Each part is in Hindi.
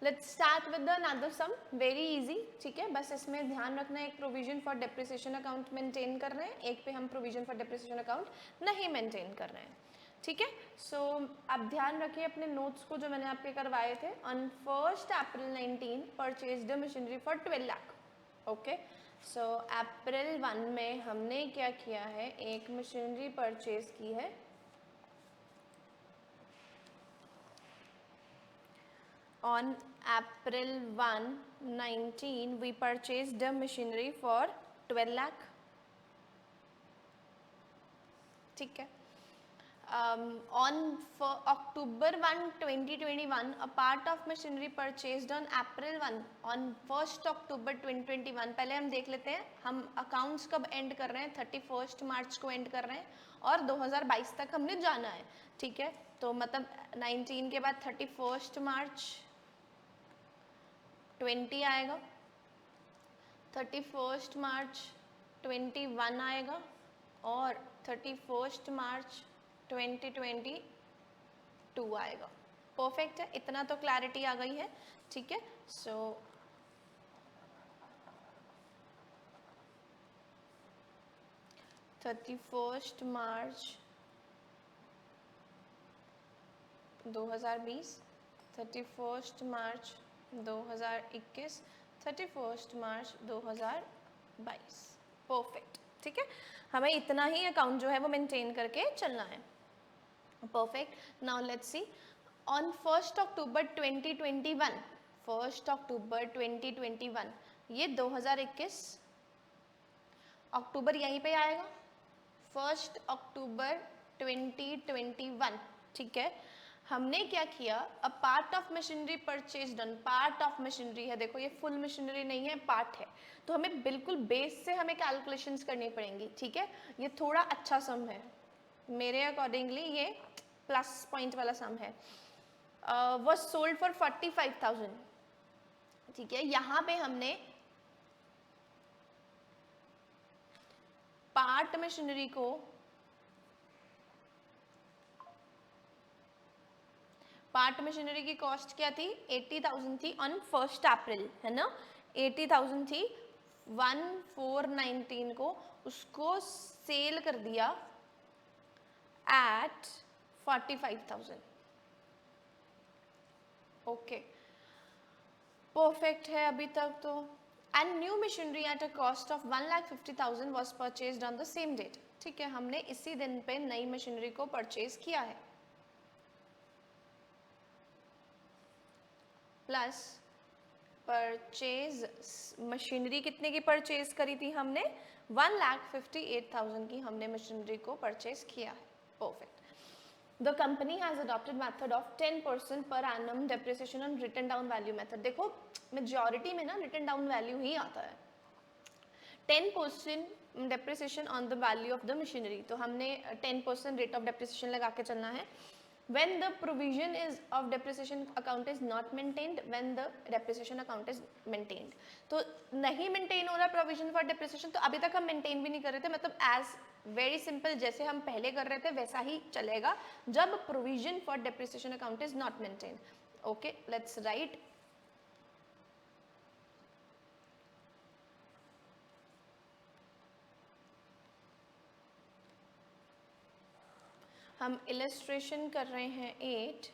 Let's start with another sum, very easy, ठीक है। बस इसमें ध्यान रखना है, एक provision for depreciation account maintain कर रहे हैं, एक पे हम प्रोविजन फॉर डेप्रिसिएशन अकाउंट नहीं मेंटेन कर रहे हैं, ठीक है। सो आप ध्यान रखिए अपने नोट्स को जो मैंने आपके करवाए थे। On 1 April 19 purchased machinery for 12 lakh, okay. So April 1 में हमने क्या किया है, एक मशीनरी परचेज की है on April 1, 19 we purchased the machinery for 12 lakh, ठीक है। On October 1, 2021 a part of machinery purchased on April 1 on 1st October 2021, पहले हम देख लेते हैं हम अकाउंट्स कब एंड कर रहे हैं, 31 मार्च को एंड कर रहे हैं और 2022 तक हमने जाना है, ठीक है। तो मतलब 19 के बाद 31 मार्च 20 आएगा, 31 मार्च 21 आएगा और 31 मार्च 2022 आएगा। परफेक्ट है, इतना तो क्लैरिटी आ गई है, ठीक है। सो 31 मार्च 2020, 31 मार्च 2021, 31 मार्च 2022, परफेक्ट, ठीक है। हमें इतना ही अकाउंट जो है वो मेंटेन करके चलना है, perfect. Now let's see on 1 अक्टूबर 2021, 1 अक्टूबर 2021, ये 2021 अक्टूबर यहीं पे आएगा, 1 अक्टूबर 2021, ठीक है। हमने क्या किया, a part of machinery purchase done, part of machinery है, देखो ये फुल मशीनरी नहीं है, पार्ट है, तो हमें बिल्कुल बेस से हमें कैलकुलेशंस करनी पड़ेंगी, ठीक है। ये थोड़ा अच्छा सम है, मेरे अकॉर्डिंगली ये प्लस पॉइंट वाला सम है। वॉज सोल्ड फॉर 45,000, ठीक है। यहाँ पे हमने पार्ट मशीनरी को पार्ट मशीनरी की कॉस्ट क्या थी, 80,000 थी ऑन 1 अप्रैल, है ना, 80,000 थी। 1/4/19 को उसको सेल कर दिया एट 45,000, ओके, परफेक्ट है अभी तक तो। And new machinery at a cost of 1,50,000 was purchased on the same date, ठीक है। हमने इसी दिन पे नई मशीनरी को परचेज किया है, प्लस परचेज मशीनरी कितने की परचेज करी थी हमने, 1,58,000 की हमने मशीनरी को परचेज किया है, perfect. The company has adopted method of 10% per annum depreciation on written down value method. देखो मेजॉरिटी में ना रिटन डाउन वैल्यू ही आता है, 10% depreciation on the value of the machinery, तो हमने 10% रेट ऑफ डेप्रिसिएशन लगा के चलना है। when the provision is of depreciation account is not maintained, when the depreciation account is maintained, तो नहीं मेंटेन हो रहा प्रोविजन फॉर डेप्रिसिएशन, तो अभी तक हम मेंटेन भी नहीं कर रहे थे, मतलब एज वेरी सिंपल जैसे हम पहले कर रहे थे वैसा ही चलेगा जब provision for depreciation account is not maintain, okay. Let's write हम इलस्ट्रेशन कर रहे हैं 8,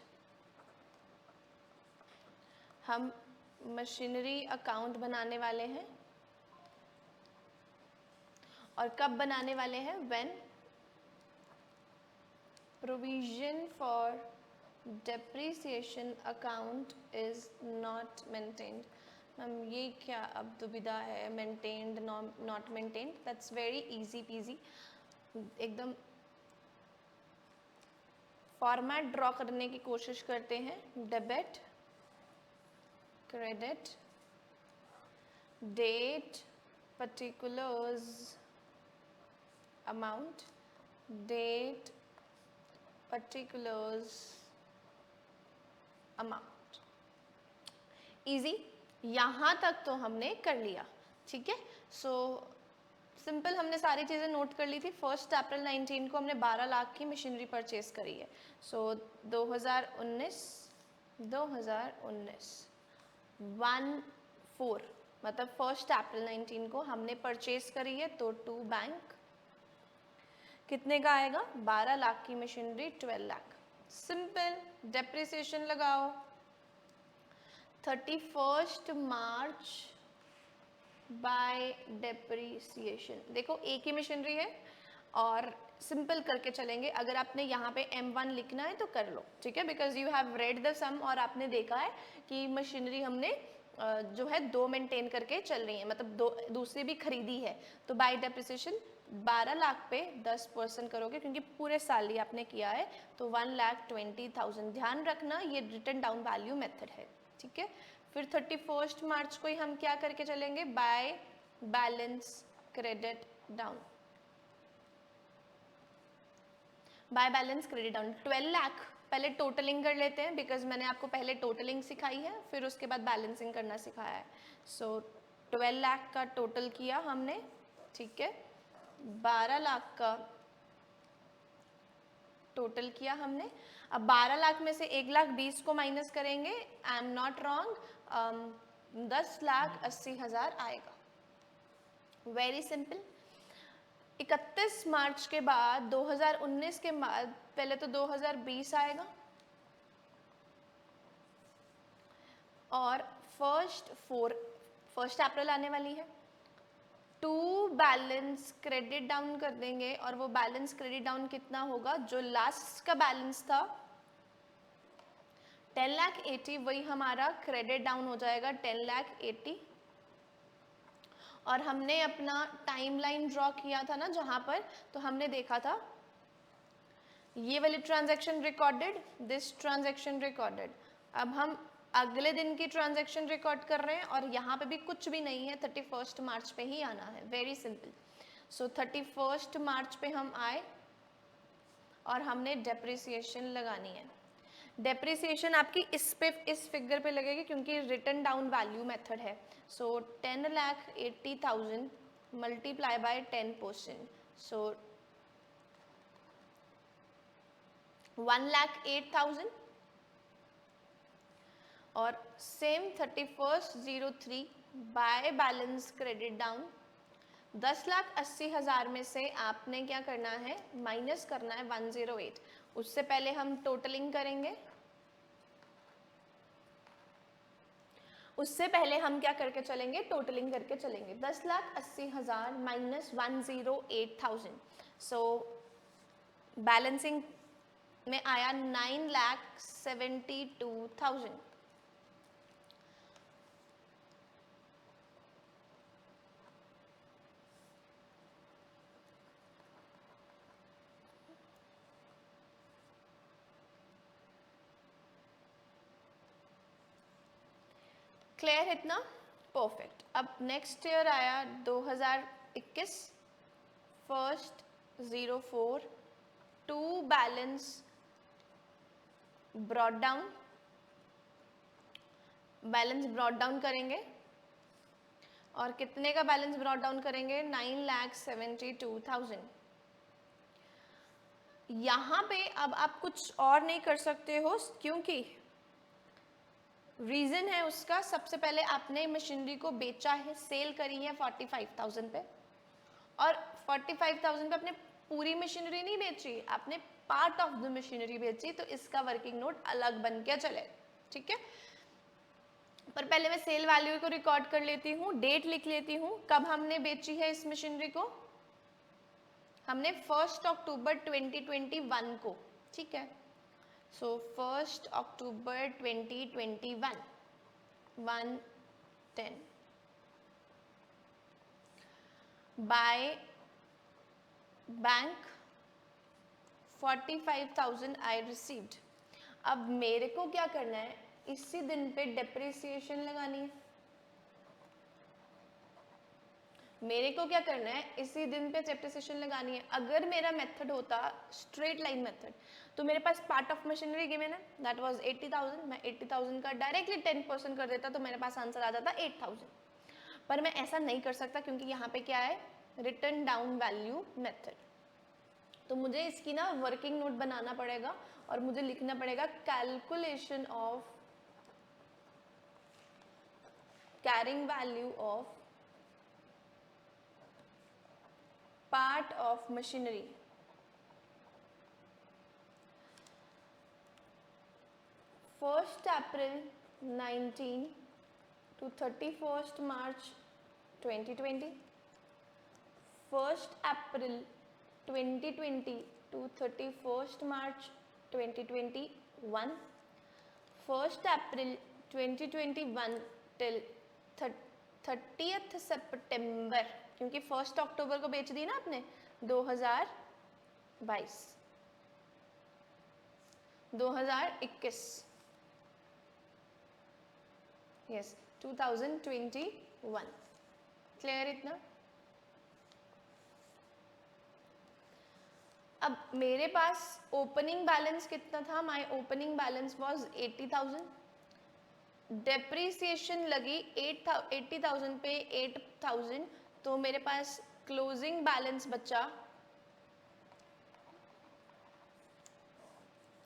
हम मशीनरी अकाउंट बनाने वाले हैं और कब बनाने वाले हैं, when provision for depreciation account is not maintained. Ma'am ये क्या अब दुविधा है, maintained not maintained, that's very easy peasy, एकदम फॉर्मेट ड्रॉ करने की कोशिश करते हैं। Debit, credit, date, particulars, amount, date, particulars, amount, easy, यहाँ तक तो हमने कर लिया, ठीक है। सो सिंपल हमने सारी चीज़ें नोट कर ली थी। 1 अप्रैल 19 को हमने 12 लाख की मशीनरी परचेज करी है। सो 2019 14 मतलब 1 अप्रैल 19 को हमने परचेज करी है, तो टू बैंक कितने का आएगा? 12 लाख की मशीनरी 12 लाख। सिंपल। डेप्रिसिएशन लगाओ 31 मार्च बाय डेप्रिसिएशन। देखो एक ही मशीनरी है और सिंपल करके चलेंगे। अगर आपने यहाँ पे M1 लिखना है तो कर लो, ठीक है, because you have read the sum और आपने देखा है कि मशीनरी हमने जो है 2 मेंटेन करके चल रही है, मतलब दूसरी भी खरीदी है। तो बाय डेप्रिसिएशन 12 लाख पे 10% करोगे क्योंकि पूरे साल ही आपने किया है, तो 1,20,000। ध्यान रखना ये रिटन डाउन वैल्यू मेथड है, ठीक है। फिर 31 मार्च को ही हम क्या करके चलेंगे? Bye balance credit down. Bye balance credit down 12 lakh. पहले टोटलिंग कर लेते हैं बिकॉज मैंने आपको पहले टोटलिंग सिखाई है, फिर उसके बाद बैलेंसिंग करना सिखाया है। सो 12 लाख का टोटल किया हमने, ठीक है। 12 लाख का टोटल किया हमने। अब 12 लाख में से 1,20,000 को माइनस करेंगे, आई एम नॉट रॉन्ग, 10,80,000 आएगा। Very simple. 31 मार्च के बाद 2019 के बाद पहले तो 2020 आएगा और फर्स्ट अप्रैल आने वाली है। टू बैलेंस क्रेडिट डाउन कर देंगे और वो बैलेंस क्रेडिट डाउन कितना होगा? जो लास्ट का बैलेंस था 10,80,000, वही हमारा क्रेडिट डाउन हो जाएगा 10,80,000। और हमने अपना टाइमलाइन ड्रॉ किया था ना जहां पर, तो हमने देखा था ये वाली transaction recorded, this transaction recorded. अब हम अगले दिन की ट्रांजैक्शन रिकॉर्ड कर रहे हैं और यहाँ पे भी कुछ भी नहीं है, 31 मार्च पे ही आना है। Very simple. सो 31 मार्च पे हम आए और हमने डेप्रिसिएशन लगानी है। डेप्रिसिएशन आपकी इस फिगर पे लगेगी क्योंकि रिटन डाउन वैल्यू मेथड है। सो 10,80,000 मल्टीप्लाई बाय 10%, सो 1,08,000 और same 31/03 bye balance credit down 10,80,000 में से आपने क्या करना है? माइनस करना है 108। उससे पहले हम टोटलिंग करेंगे। उससे पहले हम क्या करके चलेंगे? टोटलिंग करके चलेंगे। 10,80,000 माइनस 108,000, सो बैलेंसिंग में आया 9,72,000। क्लियर इतना? परफेक्ट। अब नेक्स्ट ईयर आया 2021, 1/04, to balance brought down. Balance brought down करेंगे और कितने का बैलेंस ब्रॉड डाउन करेंगे? 9,72,000। यहाँ पे अब आप कुछ और नहीं कर सकते हो क्योंकि रीजन है उसका, सबसे पहले आपने मशीनरी को बेचा है, सेल करी है 45,000 पे, और 45,000 पे आपने पूरी मशीनरी नहीं बेची, आपने पार्ट ऑफ द मशीनरी बेची, तो इसका वर्किंग नोट अलग बन के चले, ठीक है। पर पहले मैं सेल वैल्यू को रिकॉर्ड कर लेती हूँ, डेट लिख लेती हूँ, कब हमने बेची है इस मशीनरी को? हमने 1 अक्टूबर 2021 को, ठीक है। सो 1 अक्टूबर 2021, 110 बाय बैंक 45,000 आई रिसीव्ड। अब मेरे को क्या करना है? इसी दिन पे डेप्रिसिएशन लगानी है। मेरे को क्या करना है? इसी दिन पे डेप्रिसिएशन लगानी है। अगर मेरा मेथड होता स्ट्रेट लाइन मेथड, तो मेरे पास पार्ट ऑफ मशीनरी गिवन है, दैट वाज 80,000, मैं 80,000 का डायरेक्टली 10% कर देता तो मेरे पास आंसर आ जाता 8,000। पर मैं ऐसा नहीं कर सकता क्योंकि यहाँ पे क्या है? Written down value method. तो मुझे इसकी ना वर्किंग नोट बनाना पड़ेगा और मुझे लिखना पड़ेगा calculation of carrying value of part of machinery. First April 19 to 31st March 2020. 1st April 2020 to 31st March 2021. 1st April 2021 till 30th September, क्योंकि 1st अक्टूबर को बेच दी ना आपने, 2022 2021, यस 2021. क्लियर इतना? अब मेरे पास ओपनिंग बैलेंस कितना था? My opening balance was 80,000. Depreciation लगी 80,000 पे 8,000, तो मेरे पास क्लोजिंग बैलेंस बचा.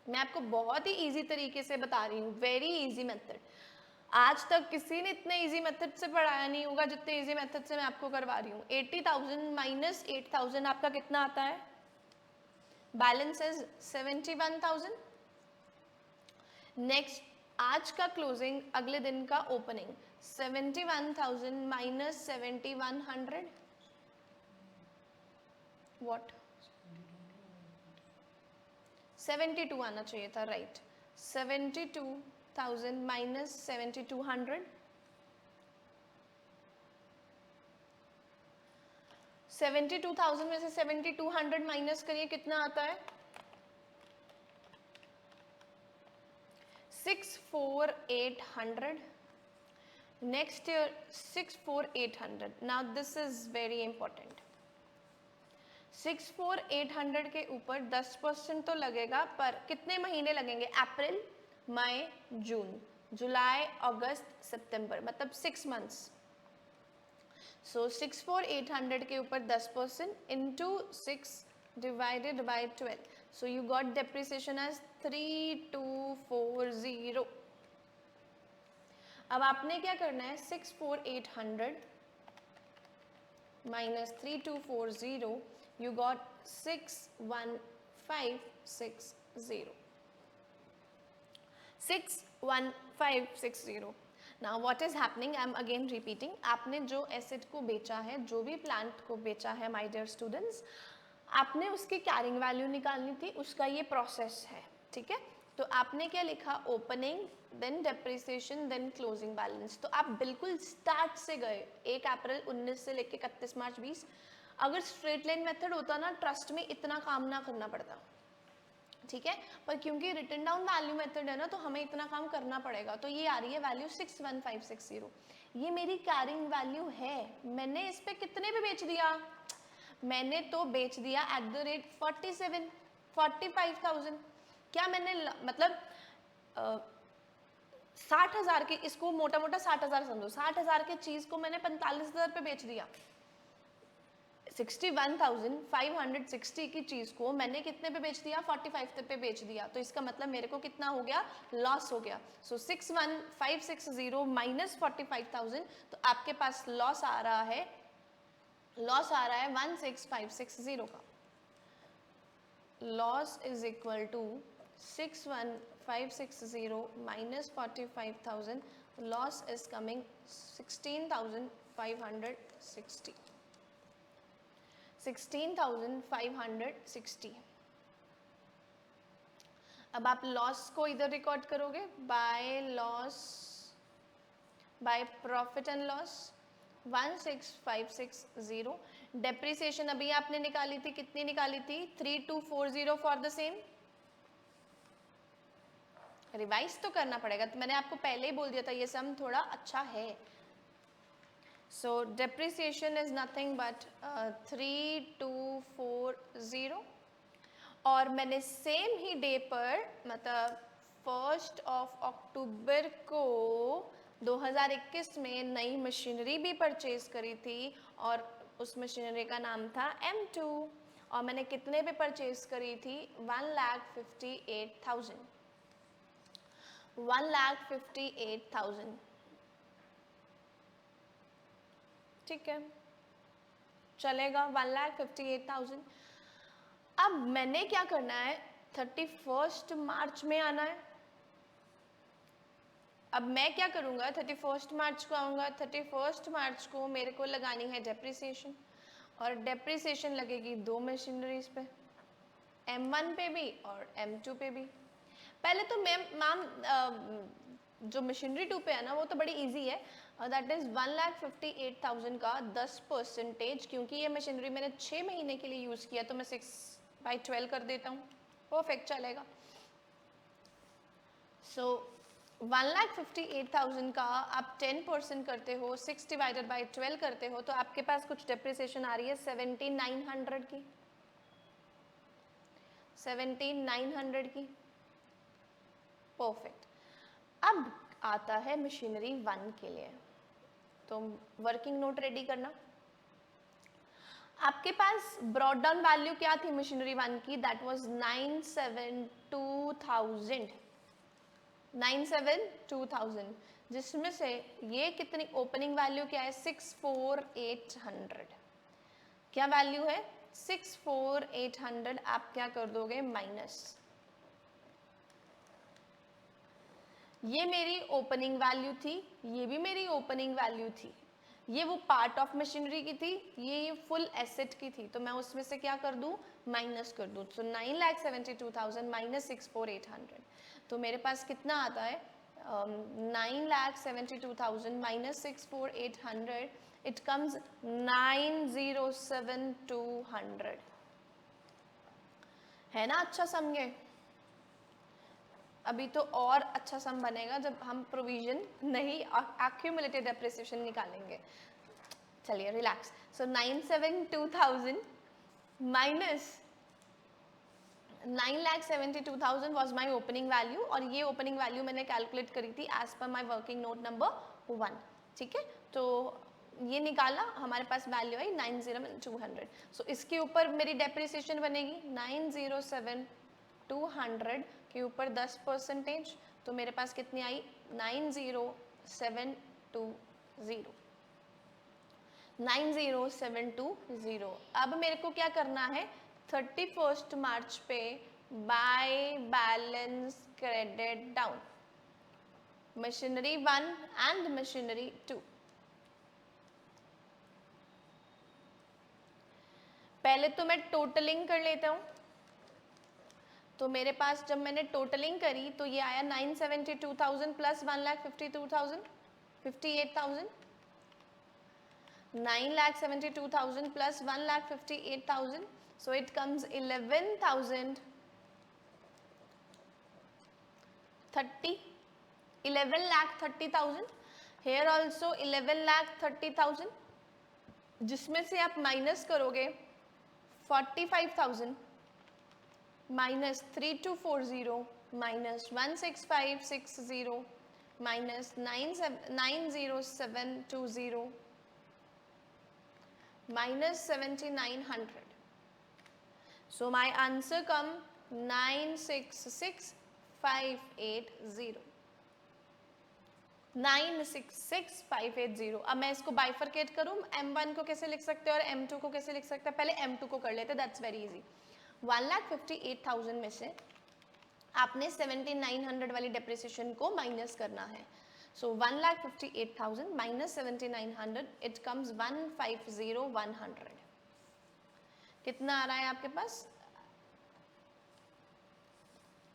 मैं आपको बहुत ही इजी तरीके से बता रही हूँ, वेरी इजी मेथड. आज तक किसी ने इतने इजी मेथड से पढ़ाया नहीं होगा जितने इजी मेथड से मैं आपको करवा रही हूँ. 80,000 माइनस 8,000 आपका कितना आता है? Balance is 71,000. नेक्स्ट आज का क्लोजिंग, अगले दिन का ओपनिंग, 71,000 माइनस 7,100, व्हाट? 72 आना चाहिए था, राइट. 72,000 माइनस 7,200. 72,000 में से 7,200 माइनस करिए, कितना आता है? 6,4,800. Next year 6,4,800. Now this is very important. 6,4,800 के ऊपर 10% तो लगेगा, पर कितने महीने लगेंगे? अप्रैल, मई, जून, जुलाई, अगस्त, सितंबर, मतलब 6 मंथ्स. सो 6,4,800 के ऊपर 10% into 6 divided by 12. So you got depreciation as 3,240. अब आपने क्या करना है? 6,4,800 minus 3,240, you got 6,1,560. 6,1,560. Now what is happening? I am again repeating. आपने जो एसेट को बेचा है, जो भी प्लांट को बेचा है, my dear students, आपने उसकी कैरिंग वैल्यू निकालनी थी. उसका ये प्रोसेस है, ठीक है? तो आपने क्या लिखा? Opening, then depreciation, then closing balance. तो आप बिल्कुल स्टार्ट से गए. 1 अप्रैल 19 से लेके 31 मार्च 20. अगर स्ट्रेट लाइन मेथड होता ना, ट्रस्ट में इतना काम ना करना पड़ता, ठीक है? पर क्योंकि रिटन डाउन वैल्यू मेथड है ना, तो हमें इतना काम करना पड़ेगा. तो ये आ रही है वैल्यू 6,1,560. ये मेरी कैरिंग वैल्यू है. मैंने इस पे कितने पे बेच दिया? मैंने तो बेच दिया एट द रेट 45,000. क्या मैंने मतलब 60,000 की, इसको मोटा मोटा 60,000 समझो, 60,000 की चीज को मैंने 45,000 पे बेच दिया. 61,560 की चीज को मैंने कितने पे बेच दिया? 45 पे बेच दिया. तो इसका मतलब मेरे को कितना हो गया? लॉस हो गया. सो 61,560 माइनस 45,000, तो आपके पास लॉस आ रहा है 16,560 का. Loss is equal to 61,560 minus 45,000. Loss is coming 16,560. 16,560. अब आप लॉस को इधर रिकॉर्ड करोगे by loss, by profit and loss 16,560. Depreciation अभी आपने निकाली थी, कितनी निकाली थी? 3,240 फॉर द सेम. रिवाइज तो करना पड़ेगा, तो मैंने आपको पहले ही बोल दिया था ये सम थोड़ा अच्छा है. So depreciation is nothing but 3,240. और मैंने सेम ही डे पर, मतलब 1 अक्टूबर को 2021 में नई मशीनरी भी परचेज करी थी, और उस मशीनरी का नाम था M2. और मैंने कितने पे परचेज करी थी? 1,58,000. 1,58,000. ठीक है, चलेगा 1,58,000। अब मैंने क्या करना है, 31 मार्च में आना है। अब मैं क्या करूँगा, 31 मार्च को आऊँगा। 31 मार्च को मेरे को लगानी है डेप्रिसिएशन, और डेप्रिसिएशन लगेगी दो मशीनरीज पे, M1 पे भी और M2 पे भी। पहले तो मैम जो मशीनरी 2 पे है ना वो तो बड़ी इजी है, दैट इज़ 1,58,000 का 10%, क्योंकि ये मशीनरी मैंने 6 महीने के लिए यूज़ किया तो मैं 6/12 कर देता हूँ, परफेक्ट चलेगा। सो 1,58,000 का आप 10% करते हो, 6/12 करते हो, तो आपके पास कुछ डेप्रिसिएशन आ रही है 17,900 की, 17,900 की, परफेक्ट। अब आता है मशीनरी 1 के लिए, तो वर्किंग नोट रेडी करना। आपके पास ब्रॉड डाउन वैल्यू क्या थी मशीनरी 1 की, दैट वाज 972,000, 972,000, जिसमें से ये कितनी ओपनिंग वैल्यू क्या है, 64,800। क्या वैल्यू है, 64,800। आप क्या कर दोगे, माइनस, ये मेरी ओपनिंग वैल्यू थी, ये भी मेरी ओपनिंग वैल्यू थी, ये वो पार्ट ऑफ मशीनरी की थी, ये फुल एसेट की थी, तो मैं उसमें से क्या कर दूं, माइनस कर दूं। सो 9,72,000 माइनस 64,800, तो मेरे पास कितना आता है, 9,72,000 माइनस 64,800, इट कम्स 9,07,200। है ना अच्छा सम ये? अभी तो और अच्छा सम बनेगा जब हम प्रोविजन नहीं एक्यूमुलेटेड डेप्रिसिएशन निकालेंगे। चलिए relax. So 972,000 minus 9,72,000 was my opening value, और ये ओपनिंग वैल्यू मैंने कैलकुलेट करी थी as per my working note number 1। ठीक है, तो ये निकाला, हमारे पास वैल्यू आई 9,07,200। सो इसके ऊपर मेरी डेप्रिसिएशन बनेगी 9,07,200 के ऊपर 10%, तो मेरे पास कितनी आई, 9,07,200, 9,07,200। अब मेरे को क्या करना है, 31 मार्च पे bye balance credit down machinery 1 and machinery 2। पहले तो मैं टोटलिंग कर लेता हूँ, तो मेरे पास जब मैंने टोटलिंग करी तो ये आया 972,000 plus 1,52,000, 58,000, 9,72,000 plus 1,58,000, so it comes 11,030, 11,30,000. Here also 11,30,000, जिसमें से आप माइनस करोगे 45,000 minus 3240 minus 16560 minus 90720 minus 7,900. So my answer come 966,580. 966,580। अब मैं इसको बाइफरकेट करूँ, M1 को कैसे लिख सकते हैं और M2 को कैसे लिख सकते हैं, पहले M2 को कर लेते हैं, दैट्स वेरी इजी। 1,58,000 में से आपने 7,900 वाली डेप्रिसिएशन को माइनस करना है। So 1,58,000 minus 7,900, it comes 150,100. कितना आ रहा है आपके पास,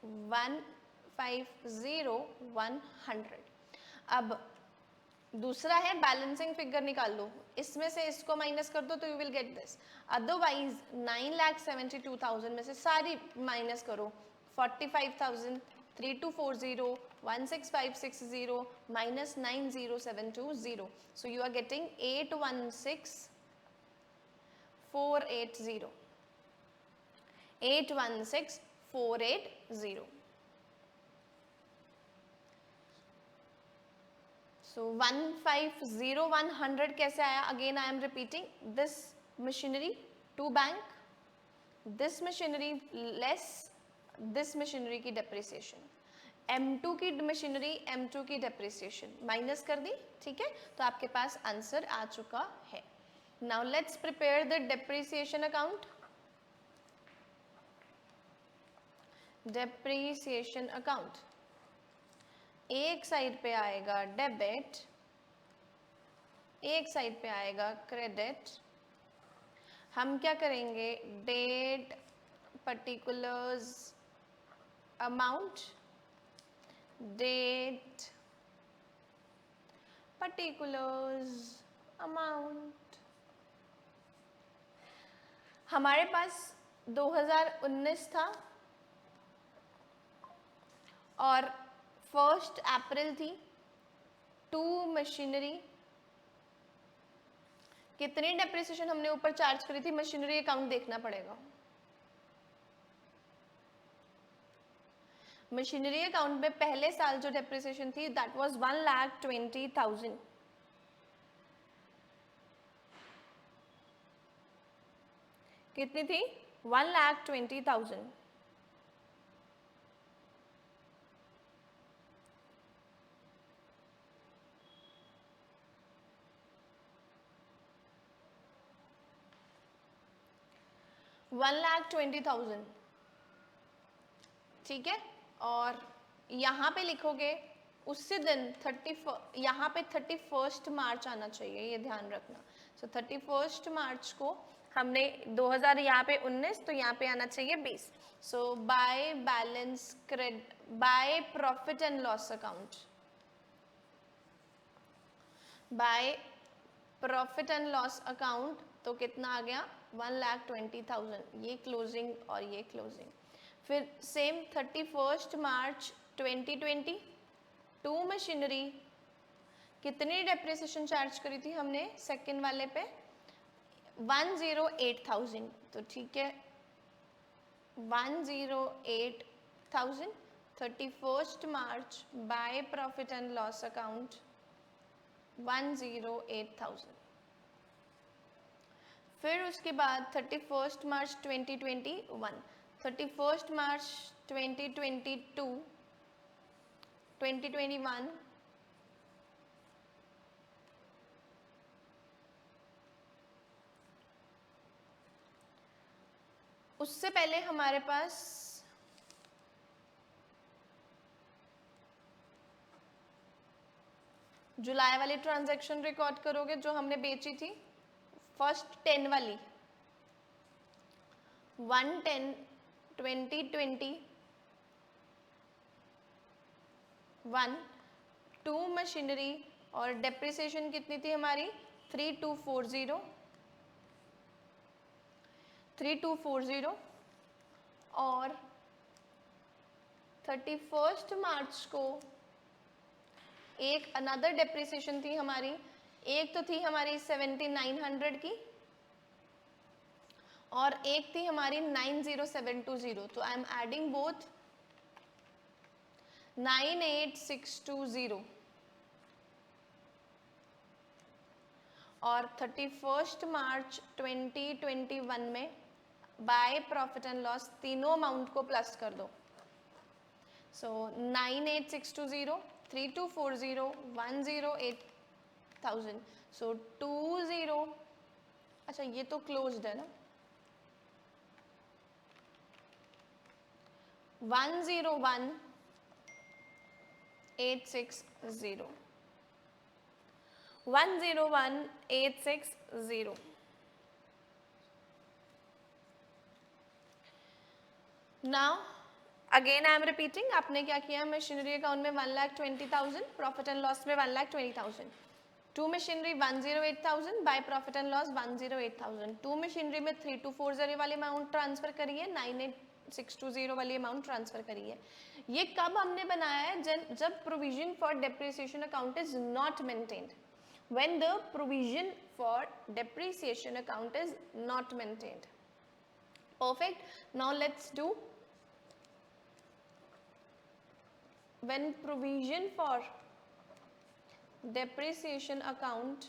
150,100। अब दूसरा है बैलेंसिंग फिगर निकाल लो, इसमें से इसको माइनस कर दो तो you will get this. Otherwise 9,72,000 में से सारी माइनस करो, 45,000, 3240, 16560 minus 90720, so you are getting 816,480, 816,480. So 150,100 कैसे आया, again I am repeating, this machinery to bank, this machinery less this machinery की depreciation, M2 की मशीनरी, M2 की डेप्रिसिएशन माइनस कर दी, ठीक है, तो आपके पास आंसर आ चुका है. Now let's prepare the depreciation account. Depreciation account एक साइड पे आएगा डेबिट, एक साइड पे आएगा क्रेडिट. हम क्या करेंगे, date particulars amount, date particulars amount. हमारे पास 2019 था और 1 अप्रैल थी. 2 मशीनरी, कितनी डेप्रिसिएशन हमने ऊपर चार्ज करी थी, मशीनरी अकाउंट देखना पड़ेगा. मशीनरी अकाउंट में पहले साल जो डेप्रिसिएशन थी दैट वाज 1,20,000. कितनी थी, 1,20,000. $1,20,000, ठीक है. और यहाँ पे लिखोगे उससे दिन 30, यहाँ पे 31 मार्च आना चाहिए, ये ध्यान रखना. सो 31 मार्च को हमने 2000 यहाँ पे 19, तो यहाँ पे आना चाहिए 20. So by balance credit, by profit and loss account, by profit and loss account तो कितना आ गया, 1,20,000. ये क्लोजिंग और ये क्लोजिंग. फिर सेम 31 मार्च 2020, 2 मशीनरी, कितनी डेप्रिसिएशन चार्ज करी थी हमने सेकंड वाले पे, 108,000. तो ठीक है, 108,000 31 March by profit and loss account 108,000. फिर उसके बाद 31 मार्च 2021, 31 मार्च 2022, 2021, उससे पहले हमारे पास जुलाई वाली ट्रांजैक्शन रिकॉर्ड करोगे जो हमने बेची थी, फर्स्ट 10 वाली, 1/10/2021, 2 मशीनरी और डेप्रिसिएशन कितनी थी हमारी, 3240. और 31 मार्च को एक अनदर डेप्रिसिएशन थी हमारी, एक तो थी हमारी 7900 की और एक थी हमारी 90720. तो आई एम एडिंग बोथ, 98620. और 31 मार्च 2021 में बाय प्रॉफिट एंड लॉस तीनों अमाउंट को प्लस कर दो. सो 98620, 3240, 108,000. सो 20, अच्छा ये तो क्लोज्ड है ना, 101,860, 101,860. Now again I am repeating, आपने क्या किया, मशीनरी अकाउंट में 1,20,000, प्रॉफिट एंड लॉस में 1,20,000. 2 machinery 108,000, bye profit and loss 108,000. 2 machinery में 3240 वाली अमाउंट ट्रांसफर करी है, 98620 वाली अमाउंट ट्रांसफर करी है. ये कब हमने बनाया है, जब provision for depreciation account is not maintained, when the provision for depreciation account is not maintained. Perfect. Now let's do when provision for depreciation account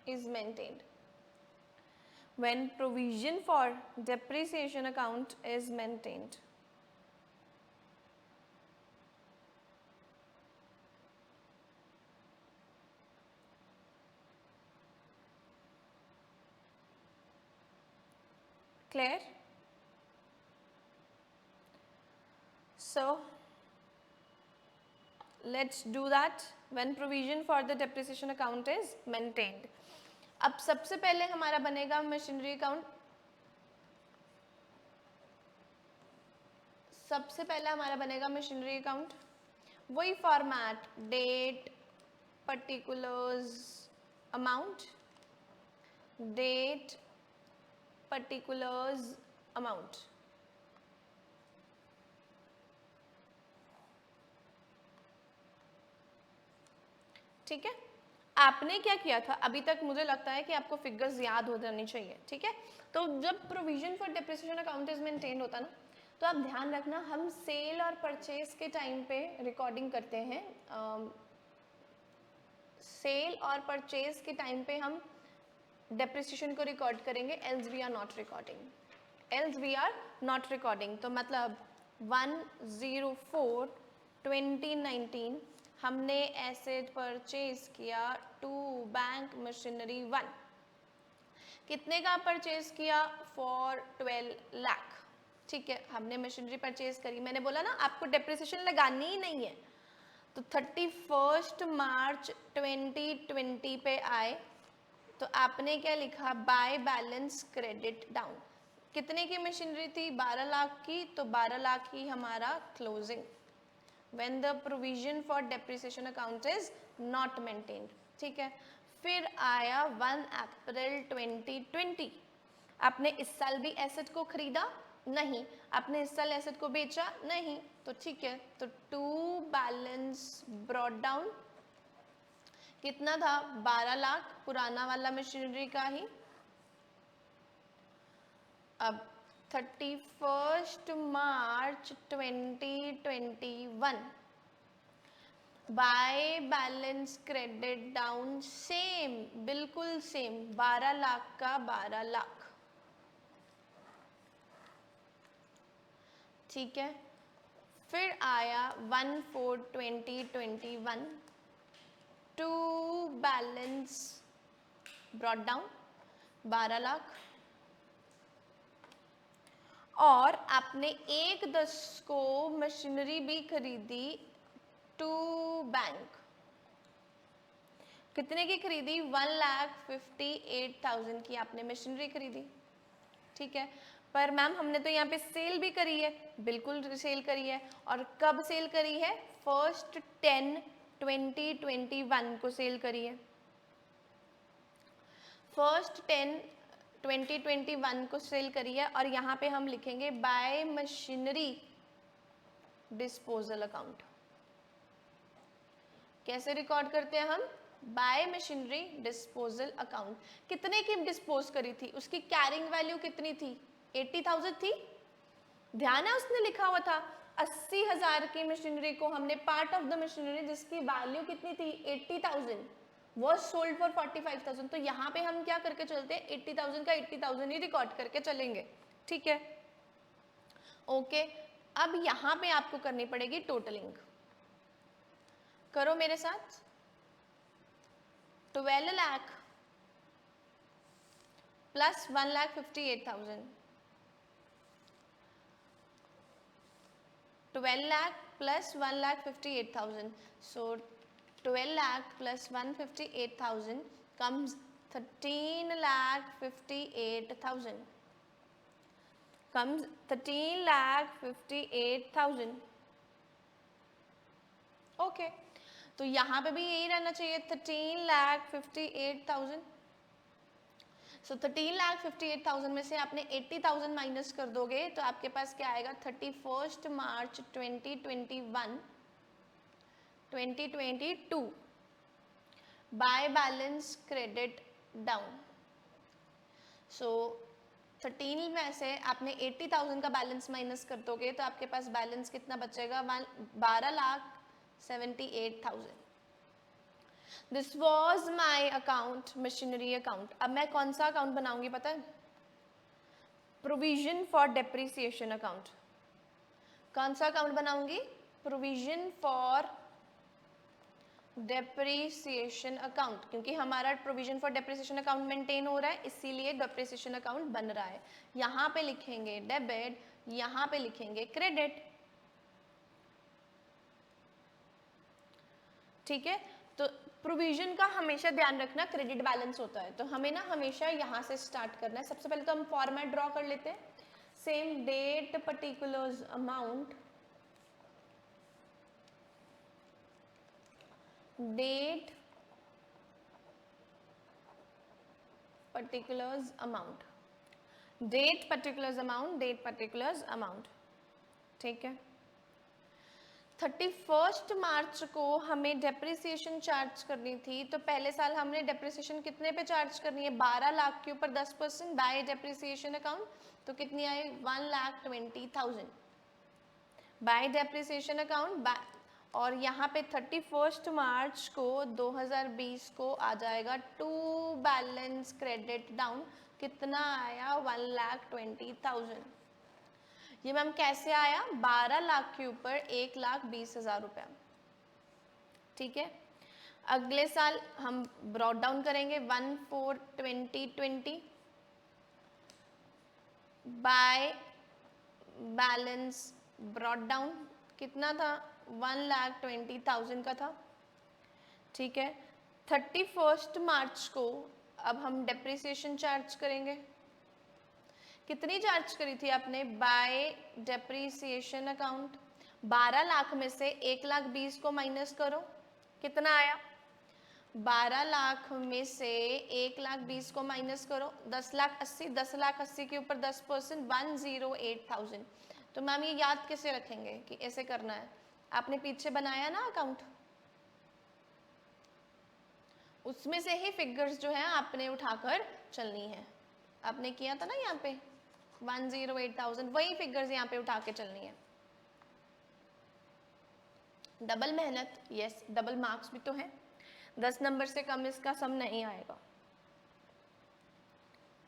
is maintained. when provision for depreciation account is maintained. Clear? So let's do that when provision for the depreciation account is maintained. अब सबसे पहले हमारा बनेगा मशीनरी अकाउंट. सबसे पहला हमारा बनेगा मशीनरी अकाउंट. वही format, date, particulars, amount, date, particulars, amount. ठीक है. आपने क्या किया था अभी तक, मुझे लगता है कि आपको फिगर्स याद हो जानी चाहिए. ठीक है. तो जब provision for depreciation account is maintain होता ना, तो आप ध्यान रखना, हम सेल और परचेज के टाइम पे रिकॉर्डिंग करते हैं. सेल और परचेज के टाइम पे हम डेप्रिसिएशन को रिकॉर्ड करेंगे, else we are not recording. Else we are not recording. तो मतलब 1/04/2019 हमने एसेट परचेज किया टू बैंक मशीनरी 1. कितने का परचेज किया? फॉर 12 लाख. ठीक है, हमने मशीनरी परचेज करी. मैंने बोला ना आपको डेप्रिसिएशन लगानी ही नहीं है. तो 31 मार्च 2020 पे आए तो आपने क्या लिखा? Bye balance credit down. कितने की मशीनरी थी? 12 लाख की. तो 12 लाख ही हमारा closing when the provision for depreciation account is not maintained. ठीक है. फिर आया 1 अप्रैल 2020. आपने इस साल भी एसेट को खरीदा? नहीं. आपने इस साल एसेट को बेचा? नहीं. तो ठीक है, तो टू बैलेंस ब्रॉट डाउन कितना था? 12 लाख पुराना वाला मशीनरी का ही. अब 31 March 2021 by balance credit down same, बिल्कुल सेम, 12 लाख का 12 लाख. ठीक है. फिर आया 1/4/2021 to balance brought down 12 lakh. और आपने 1/10 को मशीनरी भी खरीदी टू बैंक. कितने की खरीदी? 1,58,000 की आपने मशीनरी खरीदी. ठीक है. पर मैम हमने तो यहाँ पे सेल भी करी है. बिल्कुल सेल करी है. और कब सेल करी है? 1/10/2021 को सेल करी है. 1/10/2021 को सेल करी है. और यहाँ पे हम लिखेंगे बाय मशीनरी डिस्पोजल अकाउंट. कैसे रिकॉर्ड करते हैं हम? Bye machinery disposal account. कितने की डिस्पोज करी थी? उसकी कैरिंग वैल्यू कितनी थी? 80,000 थी. ध्यान है उसने लिखा हुआ था 80,000 की मशीनरी को हमने, पार्ट ऑफ द मशीनरी जिसकी वैल्यू कितनी थी? 80,000 was sold for 45,000. तो यहाँ पे हम क्या करके चलते हैं? 80,000 का 80,000 ही रिकॉर्ड करके चलेंगे. ठीक है. ओके. अब यहाँ पे आपको करनी पड़ेगी टोटलिंग. करो मेरे साथ. 12 lakh plus 1,58,000. 12 lakh plus 1,58,000. So 12 lakh plus 158,000 comes 13,58,000. Comes 13,58,000. Okay. तो यहाँ पे भी यही रहना चाहिए 13,58,000. सो 13,58,000 में से आपने 80,000 माइनस कर दोगे तो आपके पास क्या आएगा? 31 मार्च 2022 बाय बैलेंस क्रेडिट डाउन. सो 13 में से आपने 80,000 का बैलेंस माइनस कर दोगे तो आपके पास बैलेंस कितना बचेगा? 12,78,000. This was my account, machinery account. अब मैं कौन सा अकाउंट बनाऊंगी पता है? Provision for depreciation account. कौन सा अकाउंट बनाऊंगी? प्रोविजन फॉर डेप्रिसिएशन अकाउंट, क्योंकि हमारा provision for depreciation account maintain हो रहा है, इसीलिए डेप्रिसिएशन अकाउंट बन रहा है। यहाँ पे लिखेंगे डेबिट, यहाँ पे लिखेंगे क्रेडिट। ठीक है, तो प्रोविजन का हमेशा ध्यान रखना क्रेडिट बैलेंस होता है, तो हमें ना हमेशा यहाँ से स्टार्ट करना है। सबसे पहले तो हम फॉर्मेट ड्रॉ कर लेते हैं। Same date particulars amount, date particulars amount, date particulars amount, date particulars amount। ठीक है, 31 मार्च को हमें डेप्रिसिएशन चार्ज करनी थी, तो पहले साल हमने डेप्रिसिएशन कितने पे चार्ज करनी है? 12 लाख के ऊपर 10% बाय डेप्रिसिएशन अकाउंट, तो कितनी आई? 1,20,000 बाय डेप्रिसिएशन अकाउंट। और यहाँ पे 31 मार्च को 2020 को आ जाएगा टू बैलेंस क्रेडिट डाउन, कितना आया? 1,20,000। ये मैम कैसे आया? 12 लाख के ऊपर 1,20,000 रुपया। ठीक है, अगले साल हम ब्रॉट डाउन करेंगे 1/4/2020 बाय बैलेंस ब्रॉट डाउन, कितना था? 1,20,000 का था। ठीक है, 31 मार्च को अब हम डेप्रिसिएशन चार्ज करेंगे। कितनी चार्ज करी थी आपने? Bye depreciation account. 12 लाख में से 1,20,000 को माइनस करो, कितना आया? 12 लाख में से 1,20,000 को माइनस करो, 10,80,000, 10,80,000 के ऊपर 10%, 108,000। तो मैम ये याद कैसे रखेंगे कि ऐसे करना है? आपने पीछे बनाया ना अकाउंट, उसमें से ही फिगर्स जो है आपने उठाकर चलनी है। आपने किया था ना यहाँ पे 108,000, वही फिगर्स यहाँ पे उठा के चलनी है। डबल मेहनत, यस, डबल मार्क्स भी तो है, 10 नंबर से कम इसका सम नहीं आएगा।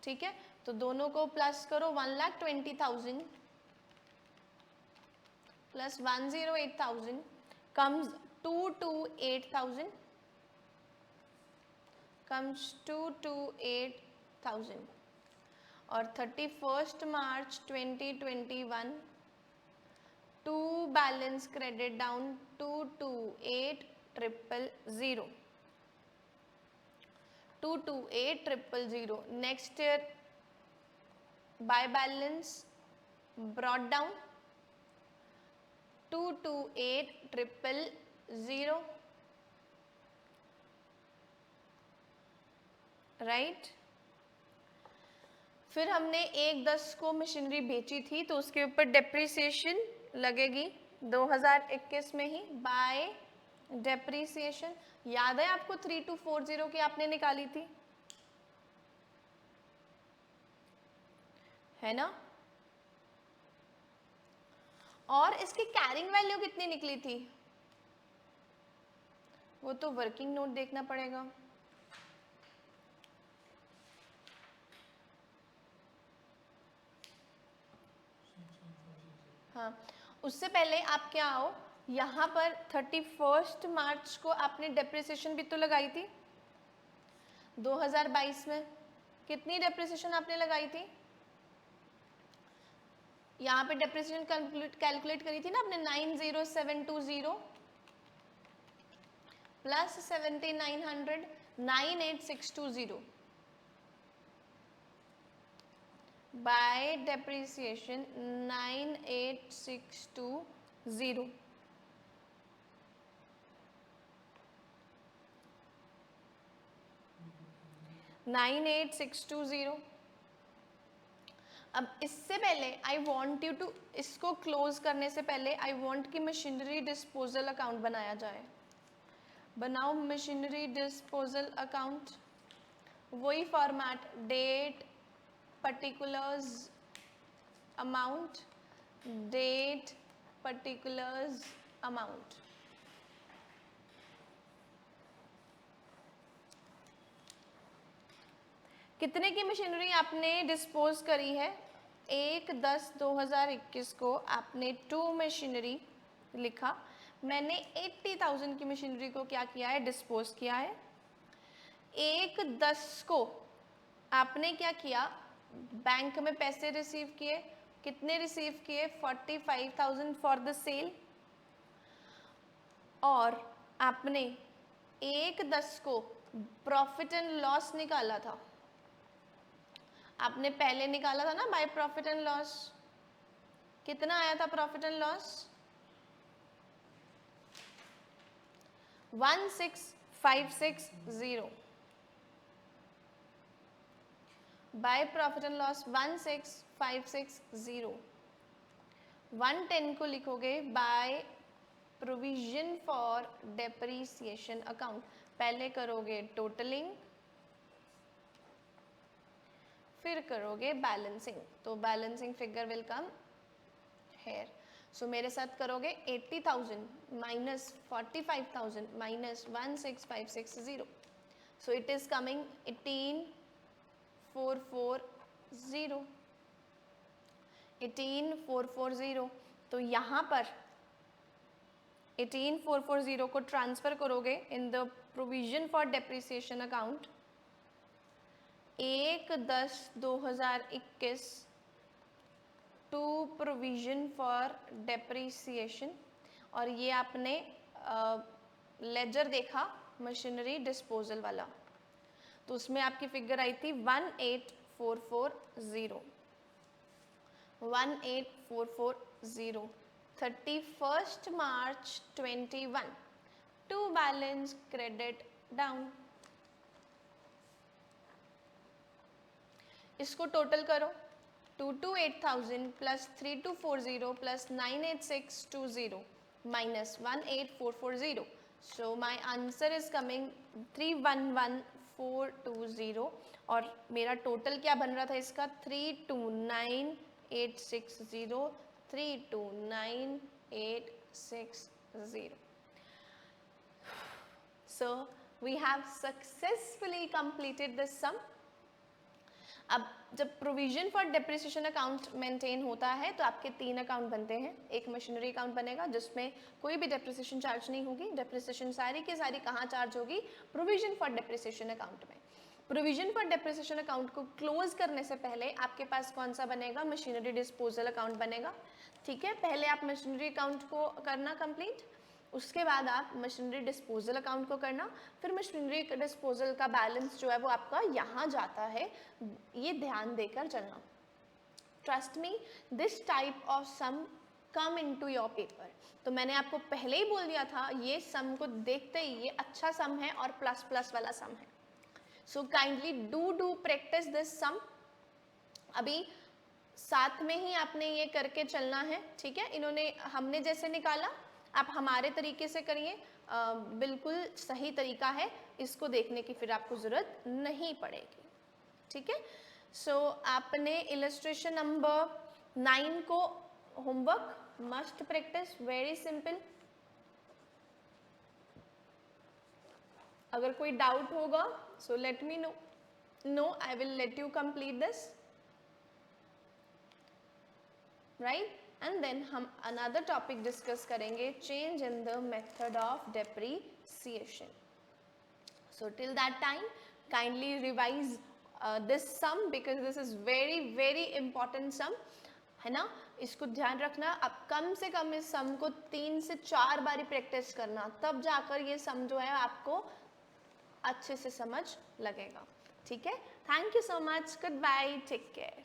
ठीक है, तो दोनों को प्लस करो, 1,20,000 प्लस 108,000 comes 228,000 comes 228,000। और 31 March 2021 to balance credit down 228,000 228,000। Next year by balance brought down 228,000, right. फिर हमने 1/10 को मशीनरी बेची थी, तो उसके ऊपर डेप्रिसिएशन लगेगी 2021 में ही बाय डेप्रिसिएशन। याद है आपको 3240 की आपने निकाली थी, है ना? और इसकी कैरिंग वैल्यू कितनी निकली थी? वो तो वर्किंग नोट देखना पड़ेगा। हाँ, उससे पहले आप क्या आओ, यहाँ पर 31 मार्च को आपने डेप्रिसिएशन भी तो लगाई थी 2022 में। कितनी डेप्रिसिएशन आपने लगाई थी? यहाँ पे डेप्रिसिएशन कैलकुलेट करी थी ना आपने, 90720 प्लस 7,900, 98620 बाय डेप्रिसिएशन 98620। अब इससे पहले आई वॉन्ट यू टू, इसको क्लोज करने से पहले आई वॉन्ट कि मशीनरी डिस्पोजल अकाउंट बनाया जाए। बनाओ मशीनरी डिस्पोजल अकाउंट, वही format, date particulars amount, date particulars amount. कितने की मशीनरी आपने डिस्पोज करी है? 1/10/2021 को आपने 2 मशीनरी लिखा, मैंने 80,000 की मशीनरी को क्या किया है, डिस्पोज किया है। 1/10 को आपने क्या किया, बैंक में पैसे रिसीव किए, कितने रिसीव किए, 45,000 फॉर द सेल, और आपने 1/10 को प्रॉफिट एंड लॉस निकाला था। आपने पहले निकाला था ना बाय प्रॉफिट एंड लॉस, कितना आया था profit and loss, 16,560 by profit and loss 16,560। 110 को लिखोगे by provision for depreciation account, पहले करोगे टोटलिंग फिर करोगे बैलेंसिंग, तो balancing figure will come here. So मेरे साथ करोगे 80,000 minus 45,000 minus 16,560, so it is coming 18,440, 18,440। तो यहाँ पर 18,440 को ट्रांसफर करोगे in the provision for depreciation account 1/10/2021 to provision for depreciation, और ये आपने लेजर देखा मशीनरी डिस्पोजल वाला, तो उसमें आपकी फिगर आई थी 18,440, 18,440। 31st March 21 to balance credit down। इसको टोटल करो, 228,000 plus 3240 plus 98620 minus 18440, so my answer is coming 311,420, और मेरा टोटल क्या बन रहा था इसका, 329,860, 329,860। So we have successfully completed this sum। अब जब provision for depreciation account maintain होता है तो आपके 3 अकाउंट बनते हैं। एक मशीनरी अकाउंट बनेगा जिसमें कोई भी डेप्रिसिएशन चार्ज नहीं होगी, डेप्रिसिएशन सारी की सारी कहाँ चार्ज होगी, प्रोविजन फॉर डेप्रिसिएशन अकाउंट में। प्रोविजन फॉर डेप्रिसिएशन अकाउंट को क्लोज करने से पहले आपके पास कौन सा बनेगा, मशीनरी डिस्पोजल अकाउंट बनेगा। ठीक है, पहले आप मशीनरी अकाउंट को करना कंप्लीट, उसके बाद आप मशीनरी डिस्पोजल अकाउंट को करना, फिर मशीनरी डिस्पोजल का बैलेंस जो है वो आपका यहाँ जाता है, ये ध्यान देकर चलना। Trust me, this type of some come into your paper. तो मैंने आपको पहले ही बोल दिया था, ये सम को देखते ही ये अच्छा सम है और प्लस प्लस वाला सम है। So kindly do practice this sum. अभी साथ में ही आपने ये करके चलना है, ठीक है। इन्होंने हमने जैसे निकाला आप हमारे तरीके से करिए, बिल्कुल सही तरीका है, इसको देखने की फिर आपको ज़रूरत नहीं पड़ेगी, ठीक है। सो आपने इलस्ट्रेशन नंबर 9 को homework must practice, very simple. अगर कोई डाउट होगा so let me know, I will let you complete this, right. And then हम अनदर टॉपिक डिस्कस करेंगे, change in the method of depreciation. So till that time kindly revise this sum because this is very very important sum, है ना। इसको ध्यान रखना, अब कम से कम इस सम को 3 से 4 बारी प्रैक्टिस करना, तब जाकर ये सम जो है आपको अच्छे से समझ लगेगा, ठीक है। Thank you so much, good bye, take care.